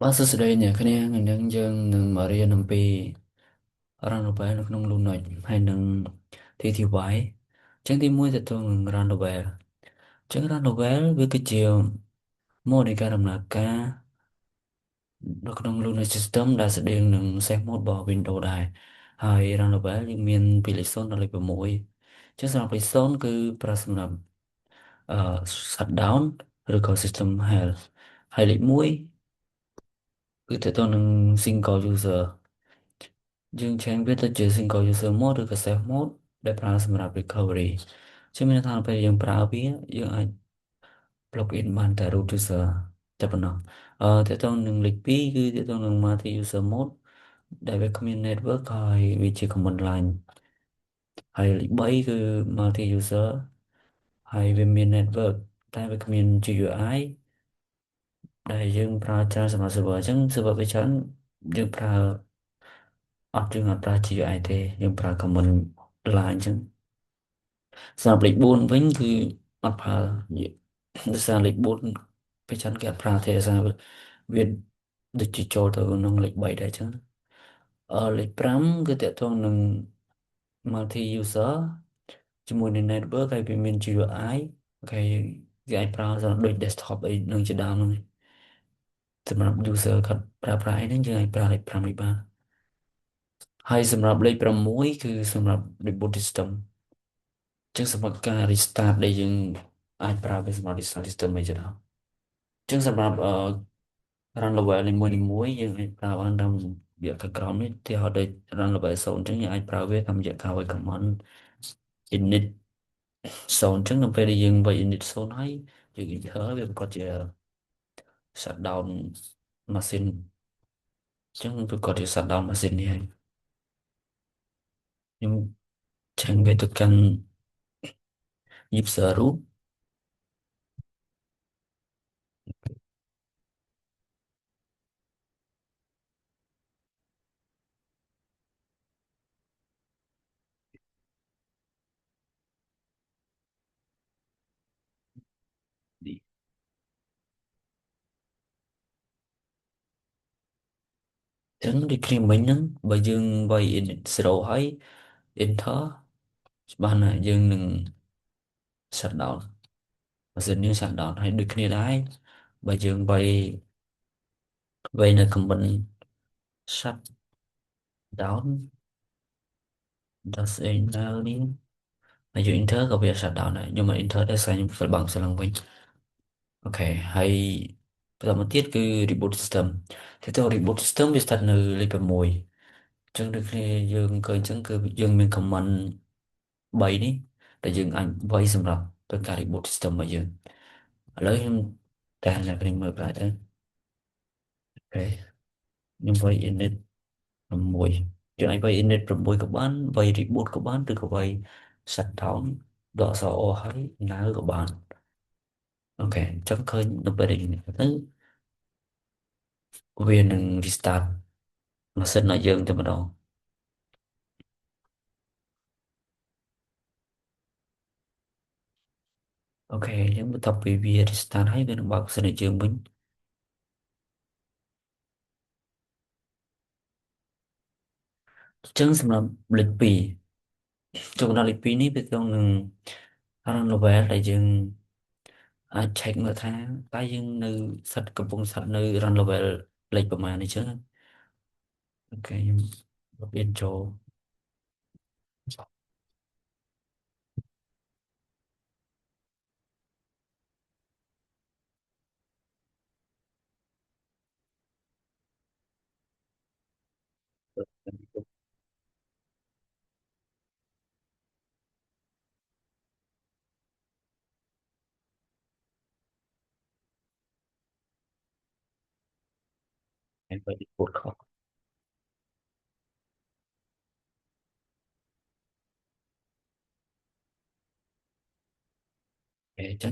បាទសួស្តីអ្នកគ្នាថ្ងៃនេះយើងនឹងមករៀនអំពីរ៉ាន់រ៉ូវែលនៅក្នុង Lunoid ហើយនឹង TTY អញ្ចឹងទីមួយទៅទៅនឹងរ៉ាន់រ៉ូវែលអញ្ចឹងរ៉ាន់រ៉ូវែលវាគឺជាម៉ូដនៃការដំណើរការនៅក្នុង Lunoid System ដែលស្តៀងនឹង Safe Mode របស់ Windows ដែរហើយ run level យើងមានពីលេខ0ដល់លេខ6អញ្ចឹងសម្រាប់លេខ0គឺប្រើសម្រាប់អឺ shutdown ឬក៏ system health ហើយលេខ1គឺទៅទៅនឹង single user យើងឆេងវាទៅជា single user mode ឬក៏ safe mode ដែលប្រើសម្រាប់ recovery ជាមានន័យថាពេលយើងប្រើវាយើងអាច plug in បានតែ root user តែប៉ុណ្ណោះតើតើនឹងលេខ2គឺតើតើនឹង multi user mode ដែលវាគ្មាន network ហើយវាជា command line ហើយលេខ3គឺ multi user ហើយវាមាន network តែវាគ្មាន GUI ដែលយើងប្រើច្រើនសម្រាប់ server អញ្ចឹង server វាច្រើនយើងប្រើយើងអត់ប្រើ GUI ទេយើងប្រើ command line អញ្ចឹងសម្រាប់លេខ4វិញគឺអត់ប្រើដោយសារលេខ4ពេលច្រើនគេអត់ប្រើទេដោយសារវាដូចជាចូលទៅក្នុងលេខ3ដែរអញ្ចឹងលេខ5គឺតកតងនឹង multi user ជាមួយនឹង network ហើយវាមាន GUI អូខេគេអាចប្រើសម្រាប់ដូច desktop អីនឹងជាដើមហ្នឹងសម្រាប់ user គាត់ប្រើប្រាស់អីហ្នឹងយើងអាចប្រើលេខ5នេះបានហើយសម្រាប់លេខ6គឺសម្រាប់ reboot system ចឹងសម្រាប់ការ restart ដែលយើងអាចប្រើវាសម្រាប់ restart system អីចឹងដែរចឹងសម្រាប់run level នីមួយៗយើងអាចប្រើបានតាមរយៈខាងក្រោមនេះទីហោដូច run level 0ចឹងយើងអាចប្រើវាតាមរយៈការវាយ command init 0ចឹងនៅពេលដែលយើងវាយ init 0ហើយយើង enter វាប្រកាសជា shutdown ម៉ាស៊ីនចឹងប្រកាសជា shutdown ម៉ាស៊ីននេះហើយខ្ញុំឆេញវាទៅកាន់ user root ចឹងដូចគ្នាមិញហ្នឹងបើយើងវាយ init 0ហើយ enter ច្បាស់ណាស់យើងនឹង shutdown ម៉ាស៊ីនយើង shutdown ហើយដូចគ្នាដែរបើយើងវាយនៅ command shutdown enter នេះហើយយើង enter ក៏វា shutdown ដែរខ្ញុំមក enter ដែរស្អែកខ្ញុំធ្វើបើកសិនឡើងវិញអូខេហើយបន្តមកទៀតគឺ reboot system ទីទៅ reboot system វាស្ថិតនៅលេខ6អញ្ចឹងដូចគ្នាយើងឃើញអញ្ចឹងគឺយើងមាន command 3នេះដែលយើងអាចវាយសម្រាប់ធ្វើការ reboot system របស់យើងឥឡូវខ្ញុំតែអ្នកគ្នាមើលប្រាច់ទៅអូខេខ្ញុំវាយ init 6យើងអាចវាយ init 6ក៏បានវាយ reboot ក៏បានឬក៏វាយ shutdown ដកអក្សរ O ហើយ now ក៏បានអូខេអញ្ចឹងឃើញនៅពេលដែលយើងទៅវានឹង restart ម៉ាស៊ីនរបស់យើងតែម្ដងអូខេយើងបន្ទាប់ពីវា restart ហើយវានឹងបើកម៉ាស៊ីនរបស់យើងវិញអញ្ចឹងសម្រាប់លេខ2ចូលដល់លេខ2នេះវាต้องនឹង run level ដែលយើងអាច check មើលថាតើយើងនៅកំពុងស្ថិតនៅ run level លេខប្រមាណនេះចឹងអូខេខ្ញុំលៀនចូលហើយបើពុតខុសអញ្ច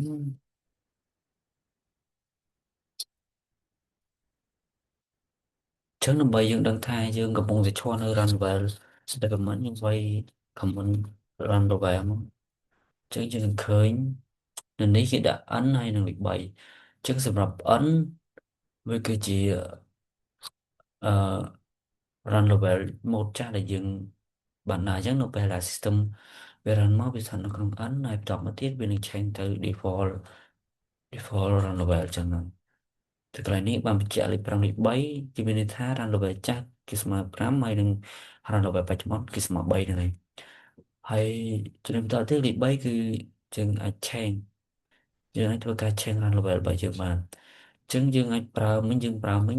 ឹងដើម្បីយើងដឹងថាយើងកំពុងតែឈរនៅ run level ដែលប្រហែលយើងវាយ command run level មកអញ្ចឹងយើងនឹងឃើញនៅនេះគេដាក់ n ហើយនឹងលេខ3អញ្ចឹងសម្រាប់ n វាគឺជា run level một chắc là dừng bạn nào chắc level là system về run máu bị thành nó không ấn này đọc mà tiết bên change từ default run level chẳng hạn từ cái này bạn bị chạy lại bằng lịch bay chỉ bên thả run level chắc cái mà pram hay đừng run level phải chọn cái mà bay này hay cho nên ta tiếc lịch bayคือchừng change dương anh tôi cái change run level bây giờ mà chứng dương anhប្រើមិញ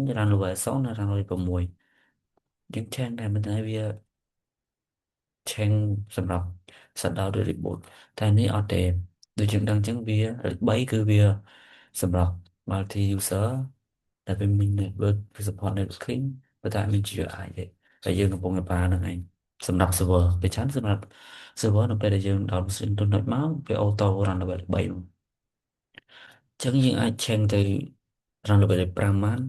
run level 6នៅ run level 6យើងឆេងតែមិនថាវាឆេងសម្រាប់សត្វដោឬ reboot តែនេះអត់ទេដូចយើងដឹងអញ្ចឹងវា3គឺវាសម្រាប់ multi user ដែលវាមាន network វា support networking ប៉ុន្តែមាន GUI ទេតែយើងកំពុងតែប្រើហ្នឹងឯងសម្រាប់ server វាច្រើនសម្រាប់ server នៅពេលដែលយើងដោត machine ទៅ node មកវា auto run level 3មកអញ្ចឹងយើងអាចឆេងទៅ run level 5បាន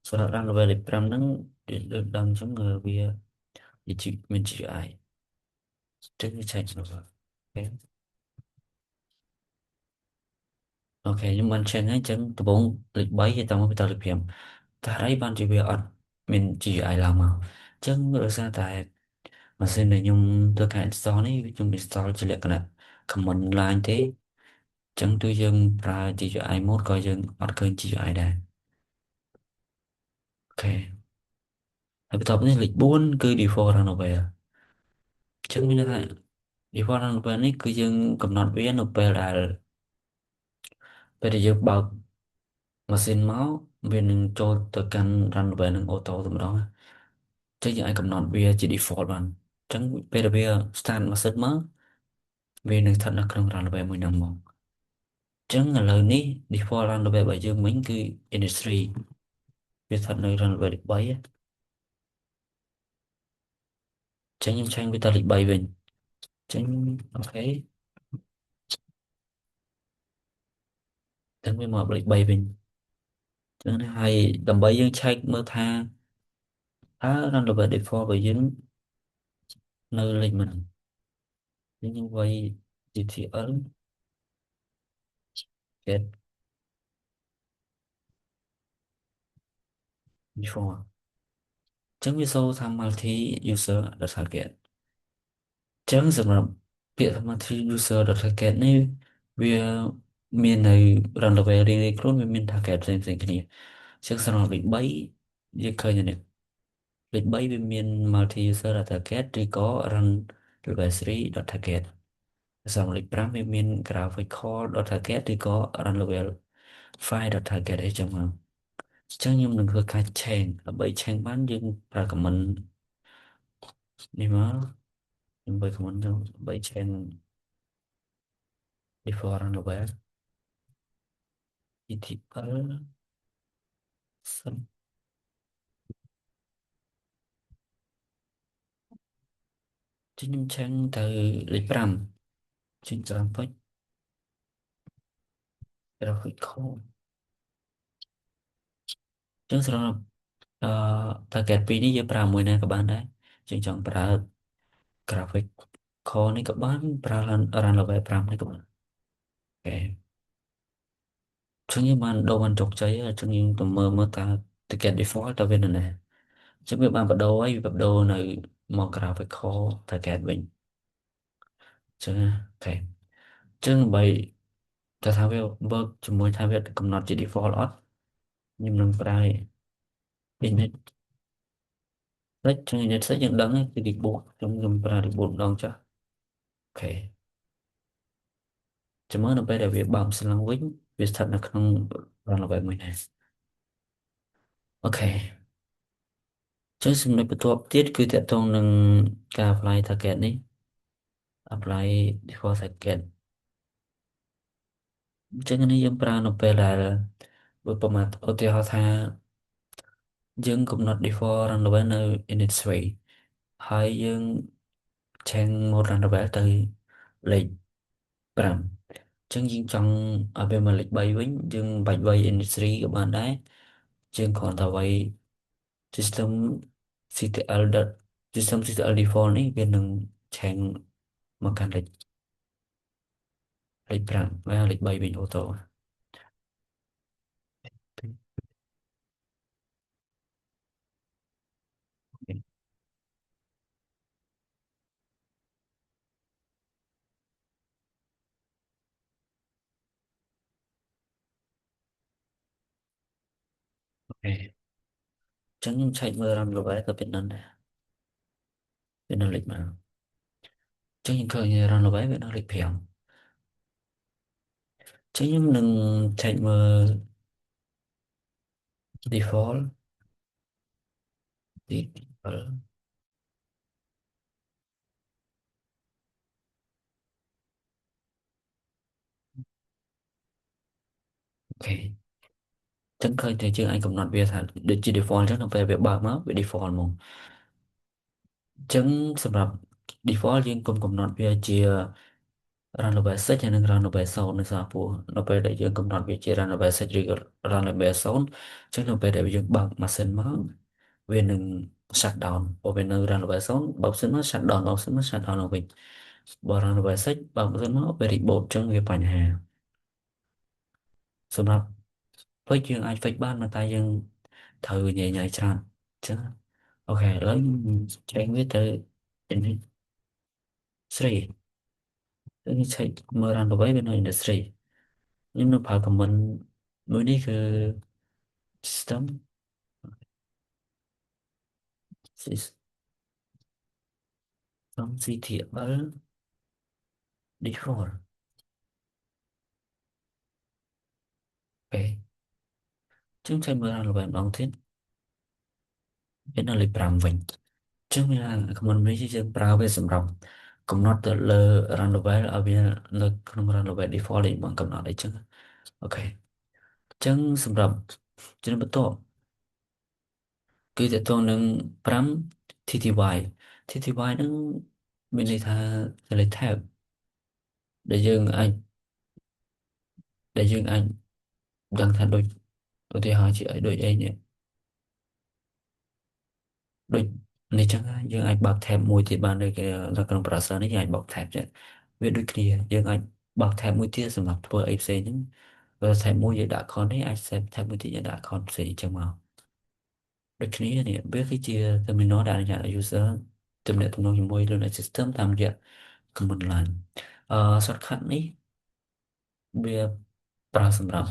សម្រាប់ run level 5ហ្នឹងដូចដឹងអញ្ចឹងវាមាន GUI ចឹងវាឆេងទៅអូខេខ្ញុំបានឆេងហើយអញ្ចឹងដំបូងលេខ3គេតាមមកទៅលេខ5តែហើយបានជាវាអត់មាន GUI ឡើងមកអញ្ចឹងដោយសារតែម៉ាស៊ីនដែលខ្ញុំធ្វើការ install នេះខ្ញុំ install ជាលក្ខណៈ command line ទេអញ្ចឹងទោះយើងប្រើ GUI mode ក៏យើងអត់ឃើញ GUI ដែរអូខេហើយបន្ទាប់នេះលេខ4គឺ default runaway អញ្ចឹងមានន័យថា default runaway នេះគឺយើងកំណត់វានៅពេលដែលយើងបើកម៉ាស៊ីនមកវានឹងចូលទៅកាន់ runway នឹង auto តែម្ដងណាចឹងយើងអាចកំណត់វាជា default បានចឹងពេលដែលវា start ម៉ាស៊ីនមកវានឹងស្ថិតនៅក្នុង runway មួយហ្នឹងមកចឹងឥឡូវនេះ default runway របស់យើងមិញគឺ industry វាស្ថិតនៅ runway លេខ3ចឹងខ្ញុំឆាញ់វាទៅលេខ3វិញចឹងអូខេចឹងវាមកលេខ3វិញចឹងហើយដើម្បីយើងឆែកមើលថាតើ runway default របស់យើងនៅលេខមិនចឹងយើងវាយ GTL get default ចឹងវាសូថា multi user data get ចឹងសម្រាប់ពាក្យ multi user data get នេះវាមាននៅ run level រៀងៗខ្លួនវាមាន target ផ្សេងៗគ្នាចឹងសម្រាប់លេខ3យើងឃើញនេះលេខ3វាមាន multi user data get ឬក៏ run level 3 data get សម្រាប់លេខ5វាមាន graphical data get ឬក៏ run level 5 data get អីចឹងមកចឹងខ្ញុំនឹងធ្វើការ change ដើម្បី change បានយើងប្រើ command នេះមក nhưng bởi không ăn bởi chen before ăn lẩu thì ở sân chứ nhưng chen từ lịch pram trên trang phách rồi phải khô chứ sao ta kẹt pi đi với pram mùi này các bạn đấy trên chọn pra graphic khô này các bạn pra ran lẩu pram này các bạn ok chứ như bạn đâu bạn chọc cháy chứ như tụi mơ mơ ta kẹt default ta bên này chứ biết bạn bắt đầu ấy bắt đầu này mong graphic khô ta kẹt mình chứ ok chứ bởi តែថាវា work ជាមួយថាវាកំណត់ជា default អត់ខ្ញុំនឹងប្រើ init តិចចឹង init តិចយើងដឹងហើយគឺ reboot ខ្ញុំប្រើ reboot ម្ដងចាស់អូខេចាំមើលនៅពេលដែលវាបើកស្លឹងវិញវាស្ថិតនៅក្នុង run level មួយដែរអូខេចឹងចំណុចបន្ទាប់ទៀតគឺតកតងនឹងការ apply target នេះ apply default target អញ្ចឹងនេះយើងប្រើនៅពេលដែលបើប្រមាណឧទាហរណ៍ថាយើងកំណត់ default run level នៅ init 3ហើយយើង change mode run level ទៅលេខ5អញ្ចឹងយើងចង់ឲ្យវាមកលេខ3វិញយើងបាច់វាយ industry ក៏បានដែរយើងគ្រាន់តែវាយ system CTL system CTL default នេះវានឹង change មកកាន់លេខ5vàលេខ3វិញអូតូ ចឹងខ្ញុំឆែកមើលរ៉ាំរ៉ូវែក៏เป็นนั้นដែរវានៅលេខមកចឹងខ្ញុំឃើញរ៉ាំរ៉ូវែវានៅលេខ5ចឹងខ្ញុំនឹងឆែកមើល default default អូខេចឹងឃើញតែយើងអាចកំណត់វាថាដូចជា default ចឹងដល់ពេលវាបើកមកវា default ហ្មងចឹងសម្រាប់ default យើងកុំកំណត់វាជា Runaway Set ហើយនិង Runaway Zone នៅសារពោះនៅពេលដែលយើងកំណត់វាជា Runaway Set ឬក៏ Runaway Zone ចឹងនៅពេលដែលយើងបើកម៉ាស៊ីនមកវានឹង shut down ព្រោះវានៅ Runaway Zone បើកម៉ាស៊ីនមក shut down បើកម៉ាស៊ីនមក shut down ឡើងវិញបើ Runaway Set បើកម៉ាស៊ីនមកវា reboot ចឹងវាបញ្ហាសម្រាប់ fix យើងអាច fix បានតែយើងត្រូវញ៉ៃញ៉ៃច្រើនចឹងអូខេឥឡូវចែកវាទៅ industry នេះឆែកមើល Runaway វានៅ industry ខ្ញុំនៅប្រើ comment មួយនេះគឺ system system CTL default អូខេចឹងឆែកមើល Runaway ម្ដងទៀតវានៅលេខ5វិញចឹងមានថា comment នេះយើងប្រើវាសម្រាប់កំណត់ទៅលើ Runaway ឲ្យវានៅក្នុង Runaway default ដែលបងកំណត់អីចឹងអូខេចឹងសម្រាប់ជំនាញបន្ទាប់គឺតកតងនឹង5 TTY TTY ហ្នឹងមានន័យថា select tab ដែលយើងអាចដែលយើងអាចដឹងថាដូចឧទាហរណ៍ជាអីដូចអីនេះដូចនេះចឹងណាយើងអាចបើក tab មួយទៀតបានដូចនៅក្នុង browser នេះយើងអាចបើក tab ចឹងវាដូចគ្នាយើងអាចបើក tab មួយទៀតសម្រាប់ធ្វើអីផ្សេងហ្នឹងបើ tab មួយយើងដាក់ account នេះអាច save tab មួយទៀតយើងដាក់ account ផ្សេងចឹងមកដូចគ្នានេះវាគឺជា terminal ដែលអនុញ្ញាតឲ្យ user ទំនាក់ទំនងជាមួយ Linux system តាមរយៈ command line shortcut នេះវាប្រើសម្រាប់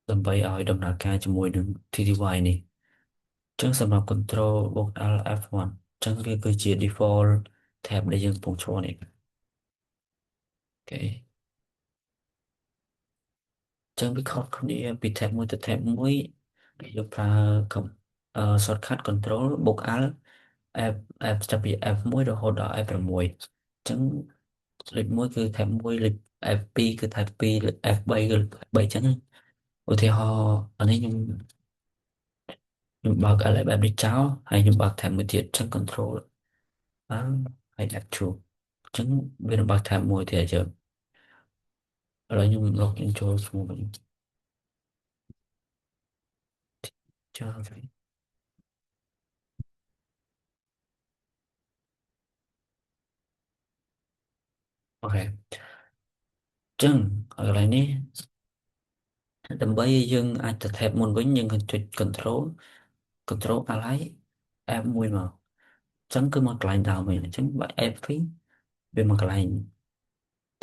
ដើម្បីឲ្យដំណើរការជាមួយនឹង TTY នេះចឹងសម្រាប់ control បូក Alt F1 ចឹងវាគឺជា default tab ដែលយើងកំពុងឈរនេះអូខេចឹងវាខុសគ្នាពី tab មួយទៅ tab មួយយើងប្រើ shortcut control បូក Alt F F ចាប់ពី F1 រហូតដល់ F6 ចឹងលេខ1គឺ tab 1លេខ F2 គឺ tab 2លេខ F3 គឺ tab 3ចឹងឧទាហរណ៍អានេះខ្ញុំបើក Alt F បែបនេះចោលហើយខ្ញុំបើក tab មួយទៀតចឹង control ហើយ F2 អញ្ចឹងវានឹងបើក tab មួយទៀតយើងឥឡូវខ្ញុំ login ចូលឈ្មោះវិញចូលទៅអូខេអញ្ចឹងកន្លែងនេះដើម្បីឲ្យយើងអាចទៅ tab មុនវិញយើងចុច control Alt F1 មកអញ្ចឹងគឺមកកន្លែងដើមវិញអញ្ចឹងបើ F2 វាមកកន្លែង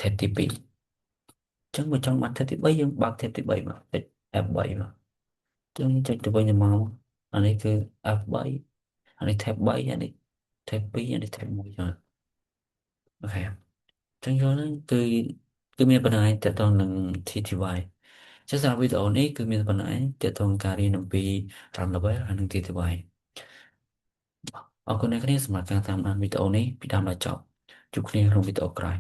tab ទី2អញ្ចឹងបើចង់បាន tab ទី3យើងបើក tab ទី3មកចុច F3 មកអញ្ចឹងចុចទៅវិញទៅមកអានេះគឺ F3 អានេះ tab 3អានេះ tab 2អានេះ tab 1ចឹងអូខេចឹងយល់ហ្នឹងគឺមានបណ្ដាញតទៅនឹង TTY ចឹងសម្រាប់វីដេអូនេះគឺមានបណ្ដាញតទៅនឹងការរៀនអំពី Runway ហើយនិង TTY អរគុណអ្នកគ្នាសម្រាប់ការតាមដានវីដេអូនេះពីដើមដល់ចប់ជួបគ្នាក្នុងវីដេអូក្រោយ